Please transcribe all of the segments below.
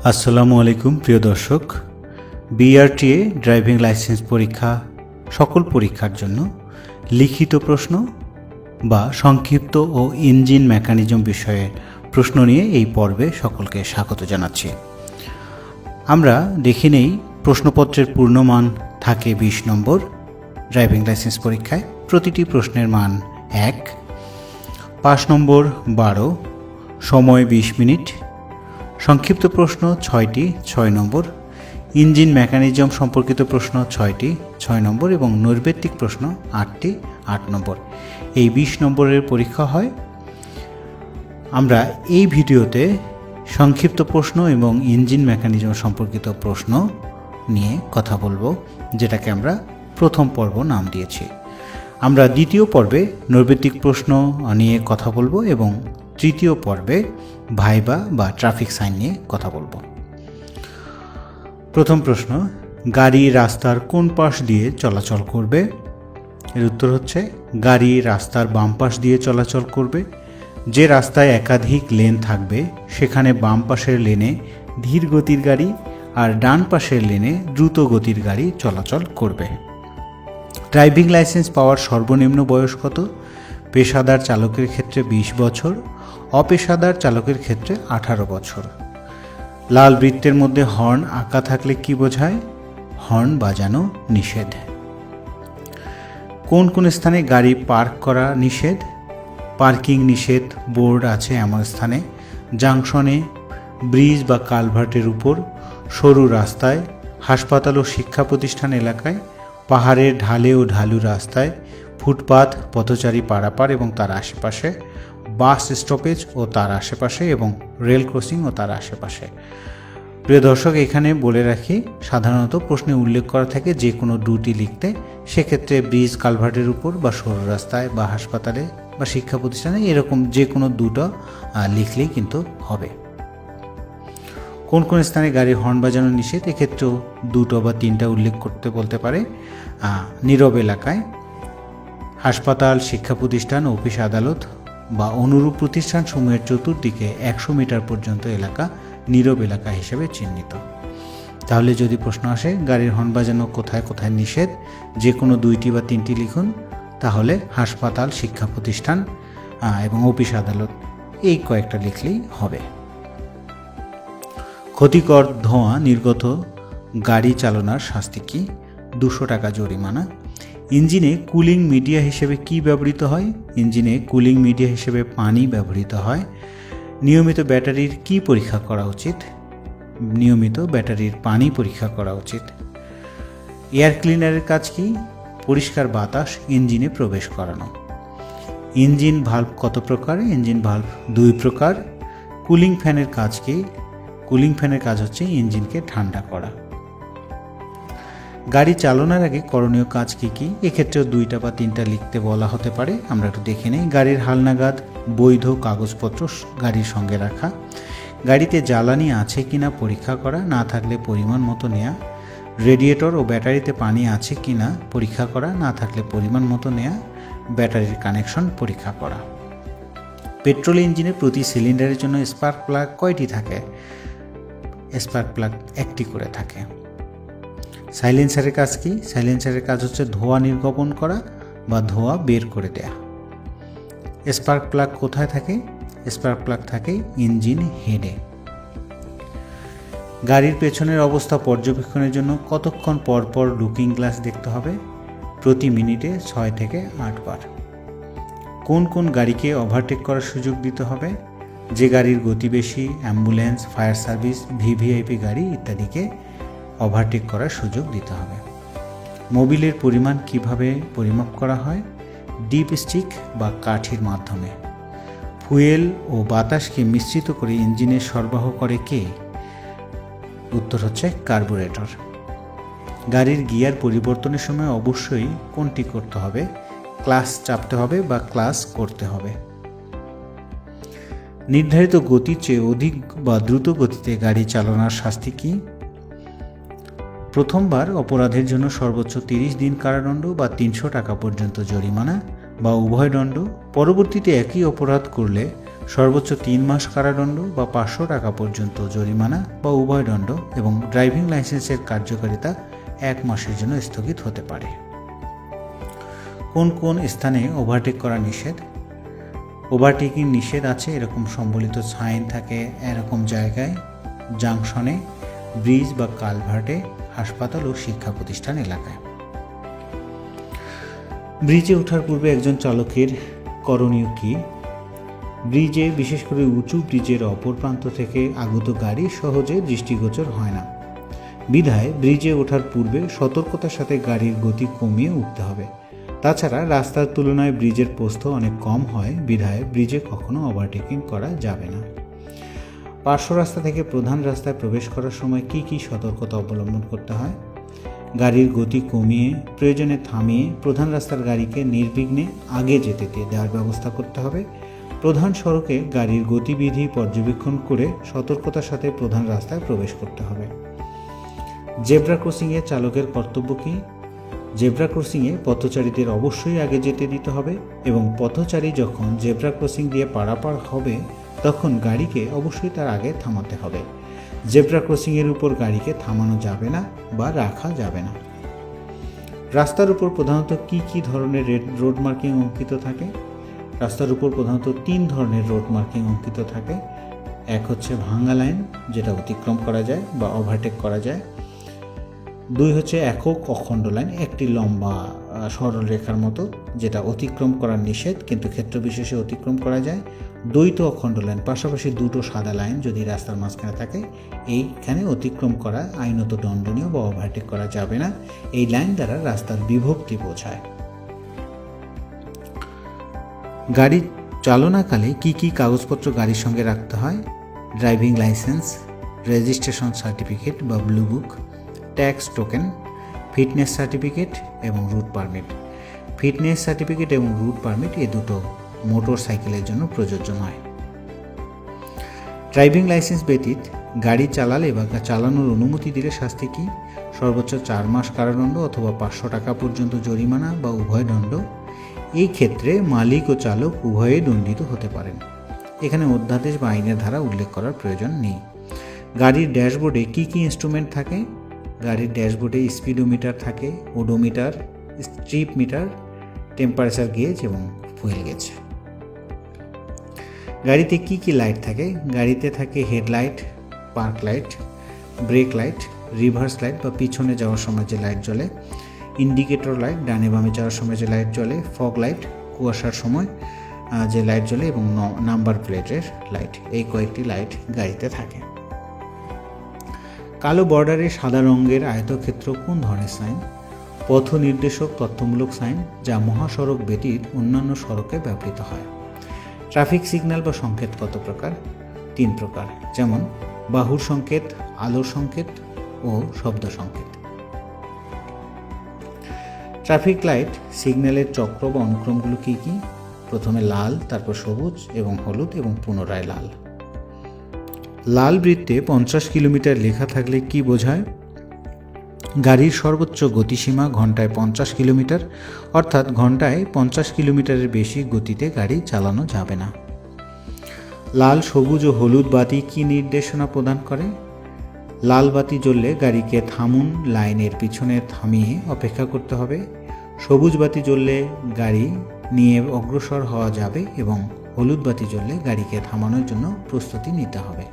আসসালামু আলাইকুম প্রিয় দর্শক, বিআরটিএ ড্রাইভিং লাইসেন্স পরীক্ষা সকল পরীক্ষার জন্য লিখিত প্রশ্ন বা সংক্ষিপ্ত ও ইঞ্জিন মেকানিজম বিষয়ের প্রশ্ন নিয়ে এই পর্বে সকলকে স্বাগত জানাচ্ছি। আমরা দেখে নেই, প্রশ্নপত্রের পূর্ণমান থাকে 20 নম্বর। ড্রাইভিং লাইসেন্স পরীক্ষায় প্রতিটি প্রশ্নের মান 1, পাস নম্বর 12, সময় 20 মিনিট, সংক্ষিপ্ত প্রশ্ন 6টি 6 নম্বর, ইঞ্জিন মেকানিজম সম্পর্কিত প্রশ্ন 6টি 6 নম্বর এবং নৈর্ব্যক্তিক প্রশ্ন 8টি 8 নম্বর। এই 20 নম্বরের পরীক্ষা হয়। আমরা এই ভিডিওতে সংক্ষিপ্ত প্রশ্ন এবং ইঞ্জিন মেকানিজম সম্পর্কিত প্রশ্ন নিয়ে কথা বলবো, যেটাকে আমরা প্রথম পর্ব নাম দিয়েছি। আমরা দ্বিতীয় পর্বে নৈর্ব্যক্তিক প্রশ্ন নিয়ে কথা বলবো এবং তৃতীয় পর্বে ভাইবা বা ট্রাফিক সাইন নিয়ে কথা বলবো। প্রথম প্রশ্ন, গাড়ি রাস্তার কোন পাশ দিয়ে চলাচল করবে? এর উত্তর হচ্ছে গাড়ি রাস্তার বাম পাশ দিয়ে চলাচল করবে। যে রাস্তায় একাধিক লেন থাকবে সেখানে বাম পাশের লেনে ধীর গতির গাড়ি আর ডান পাশের লেনে দ্রুত গতির গাড়ি চলাচল করবে। ড্রাইভিং লাইসেন্স পাওয়ার সর্বনিম্ন বয়স কত? পেশাদার চালকের ক্ষেত্রে 20 বছর, অপেশাদার চালকের ক্ষেত্রে 18 বছর। লাল বৃত্তের মধ্যে হর্ন আঁকা থাকলে কি বোঝায়? হর্ন বাজানো নিষেধ। কোন কোন স্থানে গাড়ি পার্ক করা নিষেধ? পার্কিং নিষেধ বোর্ড আছে এমন স্থানে, জাংশনে, ব্রিজ বা কালভার্টের উপর, সরু রাস্তায়, হাসপাতাল ও শিক্ষা প্রতিষ্ঠান এলাকায়, পাহাড়ের ঢালে ও ঢালু রাস্তায়, ফুটপাথ, পথচারী পারাপার এবং তার আশেপাশে, বাস স্টপেজ ও তার আশেপাশে এবং রেল ক্রসিং ও তার আশেপাশে। প্রিয় দর্শক, এখানে বলে রাখি, সাধারণত প্রশ্নে উল্লেখ করা থাকে যে কোনো দুটি লিখতে। সেক্ষেত্রে ব্রিজ, কালভার্টের উপর বা সরু রাস্তায় বা হাসপাতালে বা শিক্ষা প্রতিষ্ঠানে এরকম যে কোনো দুটো লিখলেই কিন্তু হবে। কোন কোন স্থানে গাড়ি হর্ন বাজানো নিষেধ? এক্ষেত্রেও দুটো বা তিনটা উল্লেখ করতে বলতে পারে। নীরব এলাকায়, হাসপাতাল, শিক্ষা প্রতিষ্ঠান, অফিস, আদালত বা অনুরূপ প্রতিষ্ঠানসমূহের চতুর্দিকে 100 মিটার পর্যন্ত এলাকা নীরব এলাকা হিসেবে চিহ্নিত। তাহলে যদি প্রশ্ন আসে গাড়ির হর্ন বাজানো কোথায় কোথায় নিষেধ, যে কোনো দুইটি বা তিনটি লিখুন। তাহলে হাসপাতাল, শিক্ষা প্রতিষ্ঠান এবং অফিস, আদালত, এই কয়েকটা লিখলেই হবে। ক্ষতিকর ধোঁয়া নির্গত গাড়ি চালানোর শাস্তি কি? 200 টাকা জরিমানা। ইঞ্জিনে কুলিং মিডিয়া হিসেবে কি ব্যবহৃত হয়? ইঞ্জিনে কুলিং মিডিয়া হিসেবে পানি ব্যবহৃত হয়। নিয়মিত ব্যাটারির কি পরীক্ষা করা উচিত? নিয়মিত ব্যাটারির পানি পরীক্ষা করা উচিত। এয়ার ক্লিনারের কাজ কি? পরিষ্কার বাতাস ইঞ্জিনে প্রবেশ করানো। ইঞ্জিন ভাল্ব কত প্রকার? ইঞ্জিন ভাল্ব 2 প্রকার। কুলিং ফ্যানের কাজ কি? কুলিং ফ্যানের কাজ হচ্ছে ইঞ্জিনকে ঠান্ডা করা। গাড়ি চালানোর আগে করণীয় কাজ কি কি? এক্ষেত্রেও 2টা বা 3টা লিখতে বলা হতে পারে। আমরা একটু দেখে নিই। গাড়ির হালনাগাদ, বৈধ কাগজপত্র গাড়ির সঙ্গে রাখা, গাড়িতে জ্বালানি আছে কিনা পরীক্ষা করা, না থাকলে পরিমাণ মতো নেওয়া, রেডিয়েটর ও ব্যাটারিতে পানি আছে কিনা পরীক্ষা করা, না থাকলে পরিমাণ মতো নেওয়া, ব্যাটারির কানেকশন পরীক্ষা করা। পেট্রোল ইঞ্জিনের প্রতি সিলিন্ডারের জন্য স্পার্ক প্লাগ কয়টি থাকে? স্পার্ক প্লাগ 1টি করে থাকে। সাইলেন্সারের কাজ কি? সাইলেন্সারের কাজ হচ্ছে ধোঁয়া নির্গমন করা বা ধোঁয়া বের করে দেয়া। স্পার্ক প্লাগ কোথায় থাকে? স্পার্ক প্লাগ থাকে ইঞ্জিন হেডে। গাড়ির পেছনের অবস্থা পর্যবেক্ষণের জন্য কতক্ষণ পর পর লুকিং গ্লাস দেখতে হবে? প্রতি মিনিটে 6 থেকে 8 বার। কোন কোন গাড়িকে ওভারটেক করার সুযোগ দিতে হবে? যে গাড়ির গতি বেশি, অ্যাম্বুলেন্স, ফায়ার সার্ভিস, ভিভিআইপি গাড়ি ইত্যাদিকে ওভারটেক করার সুযোগ দিতে হবে। মোবিলের পরিমাণ কিভাবে পরিমাপ করা হয়? ডিপ স্টিক বা কাঠির মাধ্যমে। ফুয়েল ও বাতাসকে মিশ্রিত করে ইঞ্জিনে সরবরাহ করে কে? উত্তর হচ্ছে কার্বুরেটর। গাড়ির গিয়ার পরিবর্তনের সময় অবশ্যই কোনটি করতে হবে? ক্লাচ চাপতে হবে বা ক্লাচ করতে হবে। নির্ধারিত গতির চেয়ে অধিক বা দ্রুত গতিতে গাড়ি চালানোর শাস্তি কি? প্রথমবার অপরাধের জন্য সর্বোচ্চ 30 দিন কারাদণ্ড বা 300 টাকা পর্যন্ত জরিমানা বা উভয় দণ্ড। পরবর্তীতে একই অপরাধ করলে সর্বোচ্চ 3 মাস কারাদণ্ড বা 500 টাকা পর্যন্ত জরিমানা বা উভয় দণ্ড এবং ড্রাইভিং লাইসেন্সের কার্যকারিতা 1 মাসের জন্য স্থগিত হতে পারে। কোন কোন স্থানে ওভারটেক করা নিষেধ? ওভারটেকিং নিষেধ আছে এরকম সম্বলিত সাইন থাকে এরকম জায়গায়: জাংশনে, ব্রিজ বা কালভার্টে, হাসপাতাল ও শিক্ষা প্রতিষ্ঠান এলাকায়। ব্রিজে ওঠার পূর্বে একজন চালকের করণীয় কি? ব্রিজে, বিশেষ করে উঁচু ব্রিজের অপর প্রান্ত থেকে আগত গাড়ি সহজে দৃষ্টিগোচর হয় না, বিধায় ব্রিজে ওঠার পূর্বে সতর্কতার সাথে গাড়ির গতি কমিয়ে উঠতে হবে। তাছাড়া রাস্তার তুলনায় ব্রিজের প্রস্থ অনেক কম হয়, বিধায় ব্রিজে কখনো ওভারটেকিং করা যাবে না। পার্শ্ব রাস্তা থেকে প্রধান রাস্তায় প্রবেশ করার সময় কি কি সতর্কতা অবলম্বন করতে হয়? গাড়ির গতি কমিয়ে, প্রয়োজনে থামিয়ে প্রধান রাস্তার গাড়িকে নির্বিঘ্নে আগে যেতে দেওয়ার ব্যবস্থা করতে হবে। প্রধান সড়কে গাড়ির গতিবিধি পর্যবেক্ষণ করে সতর্কতার সাথে প্রধান রাস্তায় প্রবেশ করতে হবে। জেব্রা ক্রসিংয়ে চালকের কর্তব্য কী? জেব্রা ক্রসিংয়ে পথচারীদের অবশ্যই আগে যেতে দিতে হবে এবং পথচারী যখন জেব্রা ক্রসিং দিয়ে পারাপার হবে তখন গাড়িকে অবশ্যই তার আগে থামাতে হবে। জেব্রা ক্রসিংয়ের উপর গাড়িকে থামানো যাবে না বা রাখা যাবে না। রাস্তার উপর প্রধানত কি কি ধরনের রোড মার্কিং অঙ্কিত থাকে? রাস্তার উপর প্রধানত 3 ধরনের রোড মার্কিং অঙ্কিত থাকে। এক হচ্ছে ভাঙা লাইন, যেটা অতিক্রম করা যায় বা ওভারটেক করা যায়। 2 হচ্ছে একক অখণ্ড লাইন, একটি লম্বা সরল রেখার মতো, যেটা অতিক্রম করার নিষেধ কিন্তু ক্ষেত্র বিশেষে অতিক্রম করা যায়। দ্বৈত অখণ্ড লাইন, পাশাপাশি 2টো সাদা লাইন যদি রাস্তার মাঝখানে থাকে, এইখানে অতিক্রম করা আইনত দণ্ডনীয় বা ওভারটেক করা যাবে না। এই লাইন দ্বারা রাস্তার বিভক্তি বোঝায়। গাড়ি চালনাকালে কি কি কাগজপত্র গাড়ির সঙ্গে রাখতে হয়? ড্রাইভিং লাইসেন্স, রেজিস্ট্রেশন সার্টিফিকেট বা blue book, tax token, fitness certificate এবং রুট পারমিট। ফিটনেস সার্টিফিকেট এবং রুট পারমিট এই দুটো মোটর সাইকেলের জন্য প্রযোজ্য নয়। ড্রাইভিং লাইসেন্স ব্যতীত গাড়ি চালালে বা চালানোর অনুমতি দিলে শাস্তি কি? সর্বোচ্চ 4 মাস কারাদণ্ড অথবা 500 টাকা পর্যন্ত জরিমানা বা উভয় দণ্ড। এই ক্ষেত্রে মালিক ও চালক উভয়ে দণ্ডিত হতে পারেন। এখানে অধ্যাদেশ বা আইনের ধারা উল্লেখ করার প্রয়োজন নেই। গাড়ির ড্যাশবোর্ডে কি কি ইনস্ট্রুমেন্ট থাকে? গাড়ির ড্যাশবোর্ডে স্পিডোমিটার থাকে, odometer, trip meter, temperature gauge এবং ফুয়েল গেজ। গাড়িতে কি কি লাইট থাকে? গাড়িতে থাকে headlight, park light, brake light, reverse light বা পিছনে যাওয়ার সময় যে লাইট জ্বলে, ইন্ডিকেটর লাইট, ডানে বামে যাওয়ার সময় যে লাইট জ্বলে, ফগ লাইট, কুয়াশার সময় যে লাইট জ্বলে এবং নাম্বার প্লেটের লাইট। এই কয়েকটি লাইট গাড়িতে থাকে। কালো বর্ডারে সাদা রঙের আয়তক্ষেত্র কোন ধরনের সাইন? পথ নির্দেশক তথ্যমূলক সাইন, যা মহাসড়ক ব্যতীত অন্যান্য সড়কে ব্যবহৃত হয়। ট্রাফিক সিগন্যাল বা সংকেত কত প্রকার? 3 প্রকার, যেমন বাহুর সংকেত, আলোর সংকেত ও শব্দ সংকেত। ট্রাফিক লাইট সিগন্যালের চক্র বা অনুক্রমগুলো কি কি? প্রথমে লাল, তারপর সবুজ এবং হলুদ এবং পুনরায় লাল। লাল বৃত্তে 50 কিলোমিটার লেখা থাকলে কি বোঝায়? গাড়ির সর্বোচ্চ গতিসীমা ঘন্টায় 50 কিলোমিটার, অর্থাৎ ঘন্টায় 50 কিলোমিটারের বেশি গতিতে গাড়ি চালানো যাবে না। লাল, সবুজ ও হলুদ বাতি কি নির্দেশনা প্রদান করে? লাল বাতি জ্বললে গাড়িকে থামুন, লাইনের পিছনে থামিয়ে অপেক্ষা করতে হবে। সবুজ বাতি জ্বললে গাড়ি নিয়ে অগ্রসর হওয়া যাবে এবং হলুদ বাতি জ্বললে গাড়িকে থামানোর জন্য প্রস্তুতি নিতে হবে।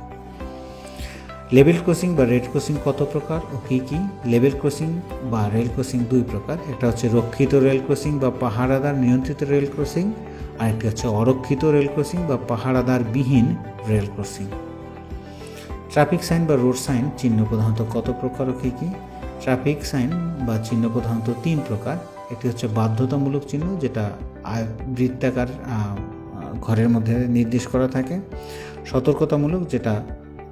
লেভেল ক্রসিং বা রেড ক্রসিং কত প্রকার ও কী কী? লেভেল ক্রসিং বা রেল ক্রসিং 2 প্রকার। একটা হচ্ছে রক্ষিত রেল ক্রসিং বা পাহারাদার নিয়ন্ত্রিত রেল ক্রসিং, আর একটি হচ্ছে অরক্ষিত রেল ক্রসিং বা পাহারাদার বিহীন রেল ক্রসিং। ট্রাফিক সাইন বা রোড সাইন চিহ্ন প্রধানত কত প্রকার ও কী কী? ট্রাফিক সাইন বা চিহ্ন প্রধানত 3 প্রকার। একটি হচ্ছে বাধ্যতামূলক চিহ্ন, যেটা বৃত্তাকার ঘরের মধ্যে নির্দেশ করা থাকে। সতর্কতামূলক, যেটা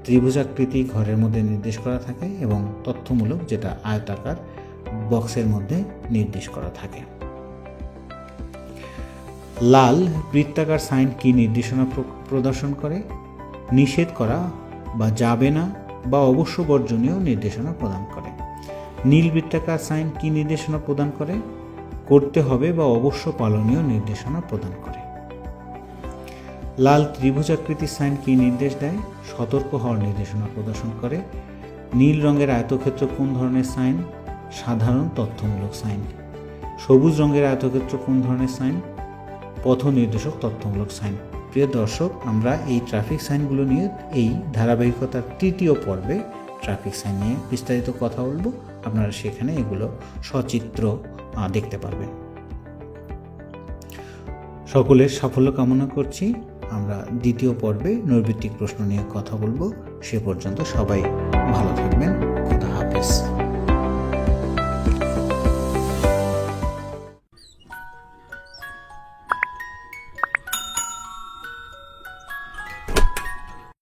ত্রিভুজাকৃতি ঘরের মধ্যে নির্দেশ করা থাকে, এবং তথ্যমূলক, যেটা আয়তাকার বক্সের মধ্যে নির্দেশ করা থাকে। লাল বৃত্তাকার সাইন কি নির্দেশনা প্রদর্শন করে? নিষেধ করা বা যাবে না বা অবশ্য বর্জনীয় নির্দেশনা প্রদান করে। নীল বৃত্তাকার সাইন কি নির্দেশনা প্রদান করে? করতে হবে বা অবশ্য পালনীয় নির্দেশনা প্রদান করে। লাল ত্রিভুজাকৃতির সাইন কি নির্দেশ দেয়? সতর্ক হওয়ার নির্দেশনা প্রদর্শন করে। নীল রঙের আয়তক্ষেত্র কোন ধরনের সাইন? সাধারণ তথ্যমূলক সাইন। সবুজ রঙের আয়তক্ষেত্র কোন ধরনের সাইন? পথ নির্দেশক তথ্যমূলক সাইন। প্রিয় দর্শক, আমরা এই ট্রাফিক সাইনগুলো নিয়ে এই ধারাবাহিকতার তৃতীয় পর্বে ট্রাফিক সাইন নিয়ে বিস্তারিত কথা বলবো। আপনারা সেখানে এগুলো সচিত্র দেখতে পারবেন। সকলের সাফল্য কামনা করছি। আমরা দ্বিতীয় পর্বে নৈর্ব্যক্তিক প্রশ্ন নিয়ে কথা বলবো। সে পর্যন্ত সবাই ভালো থাকবেন।